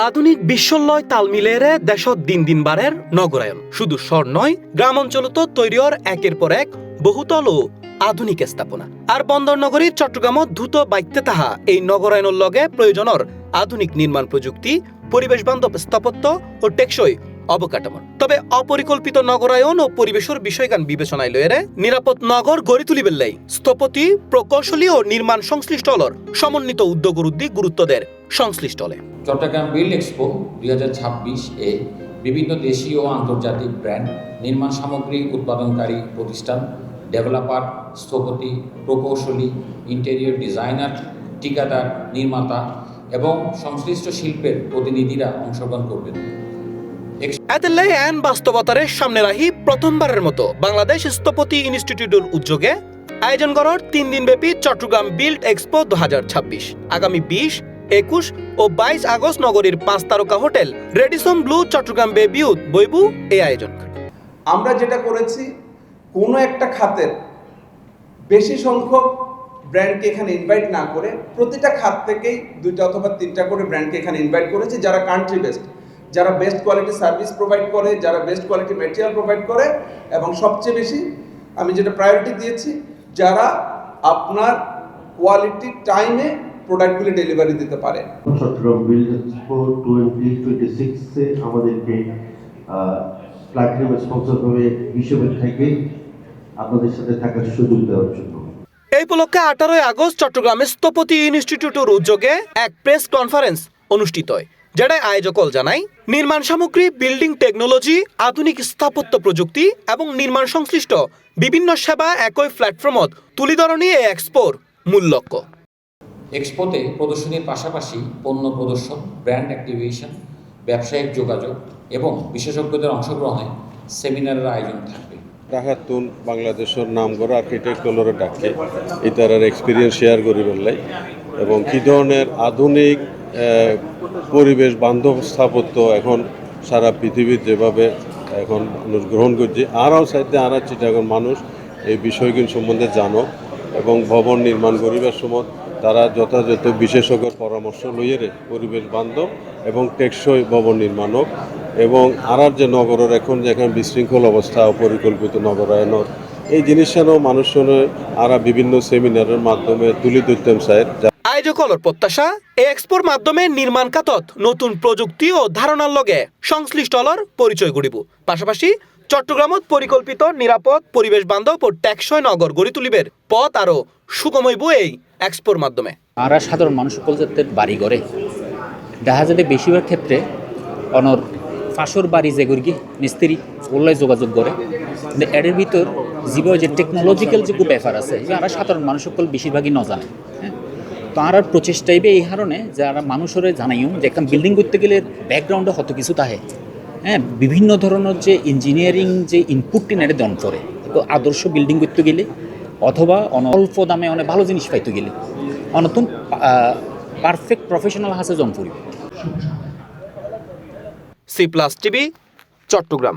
আধুনিক বিশ্বলয় তাল মিলেরে দেশত দিন দিন বাড়ের নগরায়ন শুধু শহর নয় গ্রাম অঞ্চলত তৈরির একের পর এক বহুতল ও আধুনিক স্থাপনা আর বন্দর নগরীর চট্টগ্রামত দ্রুত বাইতে তাহা এই নগরায়নের লগে প্রয়োজনের আধুনিক নির্মাণ প্রযুক্তি পরিবেশ বান্ধব স্থাপত্য ও টেকসই অবকাঠামো তবে অপরিকল্পিত নগরায়ন ও পরিবেশের বিষয়গান বিবেচনায় লয়েরে নিরাপদ নগর গড়ি তুলিবের লাই স্থপতি প্রকৌশলী ও নির্মাণ সংশ্লিষ্ট হলর সমন্বিত উদ্যোগের উদ্যোগ গুরুত্ব দেয় সংশ্লিষ্ট হলে চট্টগ্রাম বিল্ড এক্সপো 2026 এ বিভিন্ন দেশীয় ও আন্তর্জাতিক ব্র্যান্ড, নির্মাণ সামগ্রী উৎপাদনকারী প্রতিষ্ঠান, ডেভেলপার, স্থপতি, প্রকৌশলী, ইন্টেরিয়র ডিজাইনার, ঠিকাদার, নির্মাতা এবং সংশ্লিষ্ট শিল্পের প্রতিনিধিরা অংশগ্রহণ করবেন। এতেলাই এন বাস্তবতারে সামনে রাখি প্রথমবারের মতো বাংলাদেশ স্থপতি ইনস্টিটিউটের উদ্যোগে আয়োজন করার 3 দিনব্যাপী চট্টগ্রাম বিল্ড এক্সপো 2026 আগামী 20, 21 ও 22 আগস্ট নগরীর 5 তারকা হোটেল রেডিসন ব্লু চট্টগ্রাম বে বিউত বইবু এই আয়োজন। আমরা যেটা করেছি কোনো একটা খাতের বেশি সংখ্যক ব্র্যান্ডকে এখানে ইনভাইট না করে প্রতিটা খাত থেকেই 2টা অথবা 3টা করে ব্র্যান্ডকে এখানে ইনভাইট করেছি যারা কান্ট্রি বেস্ট, যারা বেস্ট কোয়ালিটি সার্ভিস প্রোভাইড করে, যারা বেস্ট কোয়ালিটি ম্যাটেরিয়াল প্রোভাইড করে এবং সবচেয়ে বেশি আমি যেটা প্রায়োরিটি দিয়েছি যারা আপনার কোয়ালিটি টাইমে প্রোডাক্টগুলি ডেলিভারি দিতে পারে। চট্টগ্রাম বিল্ড এক্সপো 2026 আমাদেরকে প্ল্যাটিনাম স্পন্সর হিসেবে থেকে আপনাদের সাথে থাকার সুযোগ দেওয়ার জন্য এই উপলক্ষে 18 আগস্ট চট্টগ্রামের স্থপতি ইনস্টিটিউটের উদ্যোগে এক প্রেস কনফারেন্স অনুষ্ঠিত হয় যেটায় আয়োজকল জানায় নির্মাণ সামগ্রী, বিল্ডিং টেকনোলজি, আধুনিক স্থাপত্য প্রযুক্তি এবং নির্মাণ সংশ্লিষ্ট বিভিন্ন সেবা একই প্ল্যাটফর্মত তুলি ধরনী এই এক্সপোর মূল লক্ষ্য। এক্সপোতে প্রদর্শনীর পাশাপাশি পণ্য প্রদর্শন, ব্র্যান্ড অ্যাক্টিভেশন, ব্যবসায়িক যোগাযোগ এবং বিশেষজ্ঞদের অংশগ্রহণে সেমিনারের আয়োজন থাকবে। রাহাতুন বাংলাদেশের নাম করা আর্কিটেক্টরে ডাকে ইতারার এক্সপিরিয়েন্স শেয়ার করি বললাই এবং কী ধরনের আধুনিক পরিবেশ বান্ধব স্থাপত্য এখন সারা পৃথিবীর যেভাবে এখন মানুষ গ্রহণ করছে আরও সাথে আর চিটাগন মানুষ এই বিষয়গুলো সম্বন্ধে জানো এবং ভবন নির্মাণ করিবার সময় তারা যথাযথ বিশেষজ্ঞর পরামর্শ লইয়ে পরিবেশ বান্ধব এবং টেকসই ভবন নির্মাণক এবং আর যে নগরের এখন যেখানে বিশৃঙ্খল অবস্থা অপরিকল্পিত নগরায়নের এই জিনিসটাও মানুষজনের আর বিভিন্ন সেমিনারের মাধ্যমে তুলে ধরতেন স্যার। আয়োজকলর প্রত্যাশা এই এক্সপোর মাধ্যমে নির্মাণ খাতত নতুন প্রযুক্তি ও ধারণার লগে সংশ্লিষ্ট হলর পরিচয় গড়িব, পাশাপাশি চট্টগ্রামত পরিকল্পিত নিরাপদ পরিবেশ বান্ধব ও টেকসই নগর গড়ি তুলিবের পথ আরও সুগম হইব এই এক্সপোর মাধ্যমে। আমরা সাধারণ মানুষ উপজাতের বাড়ি ঘরে দেখা যাতে বেশিরভাগ ক্ষেত্রে অনর ফাঁসর বাড়ি যেগুলি মিস্ত্রি ওল্লাই যোগাযোগ করে কিন্তু এর ভিতর জীবন যে টেকনোলজিক্যাল যে ব্যাপার আছে যে আমরা সাধারণ মানুষ সকল বেশিরভাগই ন জানে। হ্যাঁ, তো আর প্রচেষ্টাইবে এই কারণে যারা মানুষের জানাইও যে একটা বিল্ডিং করতে গেলে ব্যাকগ্রাউন্ডে কত কিছু থাকে। হ্যাঁ, বিভিন্ন ধরনের যে ইঞ্জিনিয়ারিং যে ইনপুটটি নেড়ে দন করে তো আদর্শ বিল্ডিং করতে গেলে অথবা অল্প দামে অনেক ভালো জিনিস পাইতে গেলে অনতুন পারফেক্ট প্রফেশনাল হাসে জন পড়বে। C+ TV Chittagong.